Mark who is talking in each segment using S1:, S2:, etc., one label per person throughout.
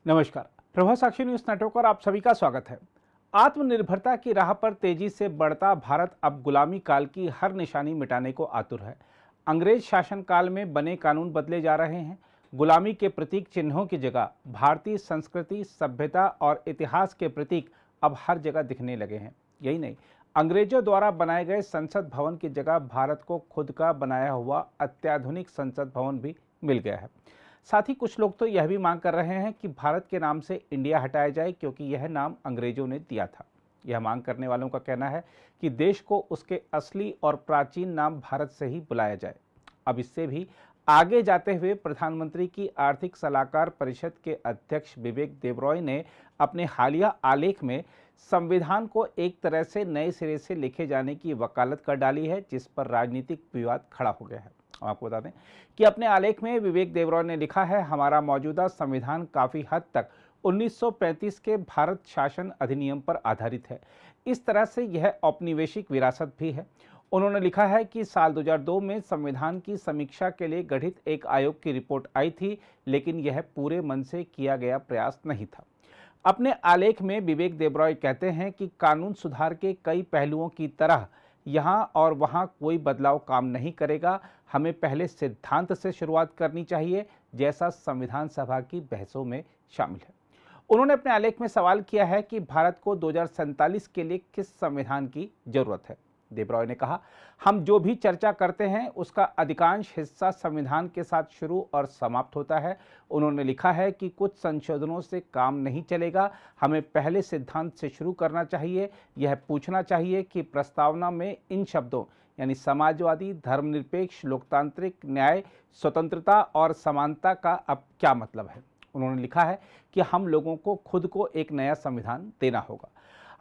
S1: नमस्कार। प्रभा साक्षी news network पर आप सभी का स्वागत है। आत्मनिर्भरता की राह पर तेजी से बढ़ता भारत अब गुलामी काल की हर निशानी मिटाने को आतुर है। अंग्रेज शासन काल में बने कानून बदले जा रहे हैं। गुलामी के प्रतीक चिन्हों की जगह भारतीय संस्कृति, सभ्यता और इतिहास के प्रतीक अब हर जगह दिखने लगे हैं। यही नहीं, अंग्रेजों द्वारा बनाए गए संसद भवन की जगह भारत को खुद का बनाया हुआ अत्याधुनिक संसद भवन भी मिल गया है। साथ ही कुछ लोग तो यह भी मांग कर रहे हैं कि भारत के नाम से इंडिया हटाया जाए, क्योंकि यह नाम अंग्रेजों ने दिया था। यह मांग करने वालों का कहना है कि देश को उसके असली और प्राचीन नाम भारत से ही बुलाया जाए। अब इससे भी आगे जाते हुए प्रधानमंत्री की आर्थिक सलाहकार परिषद के अध्यक्ष विवेक देबरॉय ने अपने हालिया आलेख में संविधान को एक तरह से नए सिरे से लिखे जाने की वकालत कर डाली है, जिस पर राजनीतिक विवाद खड़ा हो गया है। आपको बता दें कि अपने आलेख में विवेक देबरॉय ने लिखा है, हमारा मौजूदा संविधान काफ़ी हद तक 1935 के भारत शासन अधिनियम पर आधारित है। इस तरह से यह औपनिवेशिक विरासत भी है। उन्होंने लिखा है कि साल 2002 में संविधान की समीक्षा के लिए गठित एक आयोग की रिपोर्ट आई थी, लेकिन यह पूरे मन से किया गया प्रयास नहीं था। अपने आलेख में विवेक देबरॉय कहते हैं कि कानून सुधार के कई पहलुओं की तरह यहाँ और वहाँ कोई बदलाव काम नहीं करेगा। हमें पहले सिद्धांत से शुरुआत करनी चाहिए, जैसा संविधान सभा की बहसों में शामिल है। उन्होंने अपने आलेख में सवाल किया है कि भारत को 2047 के लिए किस संविधान की जरूरत है। देबरॉय ने कहा, हम जो भी चर्चा करते हैं उसका अधिकांश हिस्सा संविधान के साथ शुरू और समाप्त होता है। उन्होंने लिखा है कि कुछ संशोधनों से काम नहीं चलेगा, हमें पहले सिद्धांत से शुरू करना चाहिए। यह पूछना चाहिए कि प्रस्तावना में इन शब्दों यानी समाजवादी, धर्मनिरपेक्ष, लोकतांत्रिक, न्याय, स्वतंत्रता और समानता का अब क्या मतलब है। उन्होंने लिखा है कि हम लोगों को खुद को एक नया संविधान देना होगा।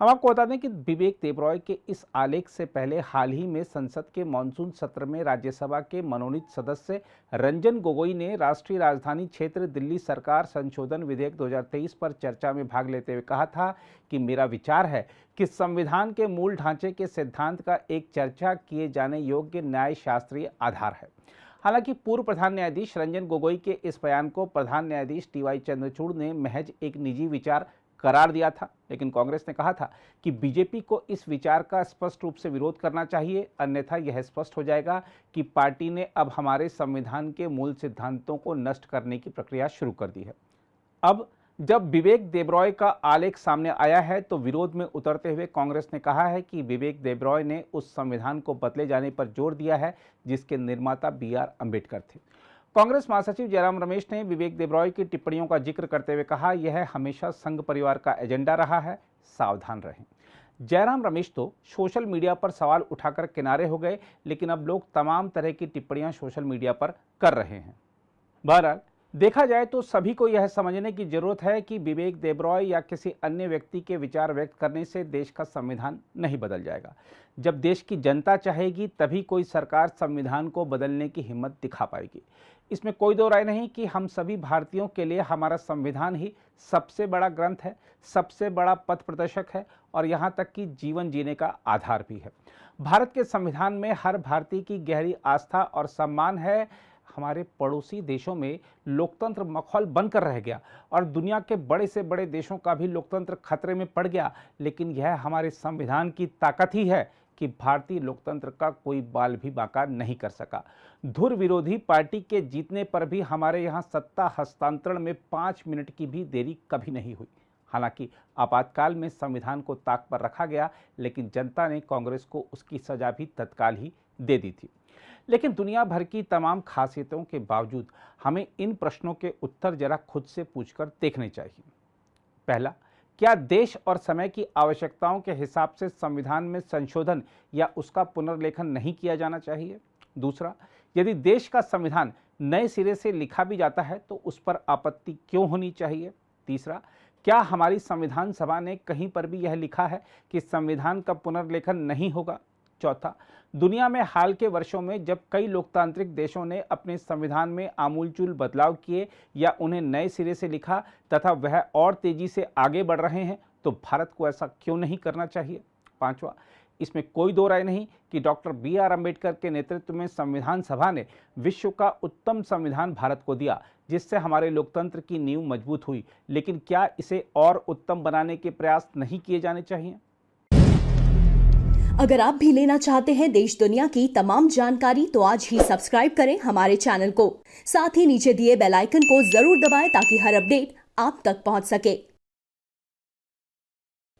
S1: हम आपको बता दें कि विवेक देबरॉय के इस आलेख से पहले हाल ही में संसद के मॉनसून सत्र में राज्यसभा के मनोनीत सदस्य रंजन गोगोई ने राष्ट्रीय राजधानी क्षेत्र दिल्ली सरकार संशोधन विधेयक 2023 पर चर्चा में भाग लेते हुए कहा था कि मेरा विचार है कि संविधान के मूल ढांचे के सिद्धांत का एक चर्चा किए जाने योग्य न्याय शास्त्रीय आधार है। हालांकि पूर्व प्रधान न्यायाधीश रंजन गोगोई के इस बयान को प्रधान न्यायाधीश टी.वाई. चंद्रचूड़ ने महज एक निजी विचार करार दिया था, लेकिन कांग्रेस ने कहा था कि बीजेपी को इस विचार का स्पष्ट रूप से विरोध करना चाहिए, अन्यथा यह स्पष्ट हो जाएगा कि पार्टी ने अब हमारे संविधान के मूल सिद्धांतों को नष्ट करने की प्रक्रिया शुरू कर दी है। अब जब विवेक देबरॉय का आलेख सामने आया है तो विरोध में उतरते हुए कांग्रेस ने कहा है कि विवेक देबरॉय ने उस संविधान को बदले जाने पर जोर दिया है जिसके निर्माता बी.आर. अम्बेडकर थे। कांग्रेस महासचिव जयराम रमेश ने विवेक देबरॉय की टिप्पणियों का जिक्र करते हुए कहा, यह हमेशा संघ परिवार का एजेंडा रहा है, सावधान रहें। जयराम रमेश तो सोशल मीडिया पर सवाल उठाकर किनारे हो गए, लेकिन अब लोग तमाम तरह की टिप्पणियां सोशल मीडिया पर कर रहे हैं। बहरहाल देखा जाए तो सभी को यह समझने की जरूरत है कि विवेक देबरॉय या किसी अन्य व्यक्ति के विचार व्यक्त करने से देश का संविधान नहीं बदल जाएगा। जब देश की जनता चाहेगी तभी कोई सरकार संविधान को बदलने की हिम्मत दिखा पाएगी। इसमें कोई दो राय नहीं कि हम सभी भारतीयों के लिए हमारा संविधान ही सबसे बड़ा ग्रंथ है, सबसे बड़ा पथ प्रदर्शक है और यहाँ तक कि जीवन जीने का आधार भी है। भारत के संविधान में हर भारतीय की गहरी आस्था और सम्मान है। हमारे पड़ोसी देशों में लोकतंत्र मखौल बनकर रह गया और दुनिया के बड़े से बड़े देशों का भी लोकतंत्र खतरे में पड़ गया, लेकिन यह हमारे संविधान की ताकत ही है कि भारतीय लोकतंत्र का कोई बाल भी बांका नहीं कर सका। धुर विरोधी पार्टी के जीतने पर भी हमारे यहाँ सत्ता हस्तांतरण में 5 मिनट की भी देरी कभी नहीं हुई। हालांकि आपातकाल में संविधान को ताक पर रखा गया, लेकिन जनता ने कांग्रेस को उसकी सजा भी तत्काल ही दे दी थी। लेकिन दुनिया भर की तमाम खासियतों के बावजूद हमें इन प्रश्नों के उत्तर जरा खुद से पूछकर देखने चाहिए। पहला, क्या देश और समय की आवश्यकताओं के हिसाब से संविधान में संशोधन या उसका पुनर्लेखन नहीं किया जाना चाहिए? दूसरा, यदि देश का संविधान नए सिरे से लिखा भी जाता है तो उस पर आपत्ति क्यों होनी चाहिए? तीसरा, क्या हमारी संविधान सभा ने कहीं पर भी यह लिखा है कि संविधान का पुनर्लेखन नहीं होगा? चौथा, दुनिया में हाल के वर्षों में जब कई लोकतांत्रिक देशों ने अपने संविधान में आमूलचूल बदलाव किए या उन्हें नए सिरे से लिखा तथा वह और तेजी से आगे बढ़ रहे हैं, तो भारत को ऐसा क्यों नहीं करना चाहिए? पांचवा, इसमें कोई दो राय नहीं कि डॉक्टर बी.आर. अम्बेडकर के नेतृत्व में संविधान सभा ने विश्व का उत्तम संविधान भारत को दिया, जिससे हमारे लोकतंत्र की नींव मजबूत हुई। लेकिन क्या इसे और उत्तम बनाने के प्रयास नहीं किए जाने चाहिए?
S2: अगर आप भी लेना चाहते हैं देश दुनिया की तमाम जानकारी तो आज ही सब्सक्राइब करें हमारे चैनल को। साथ ही नीचे दिए बेल आइकन को जरूर दबाएं ताकि हर अपडेट आप तक पहुंच सके।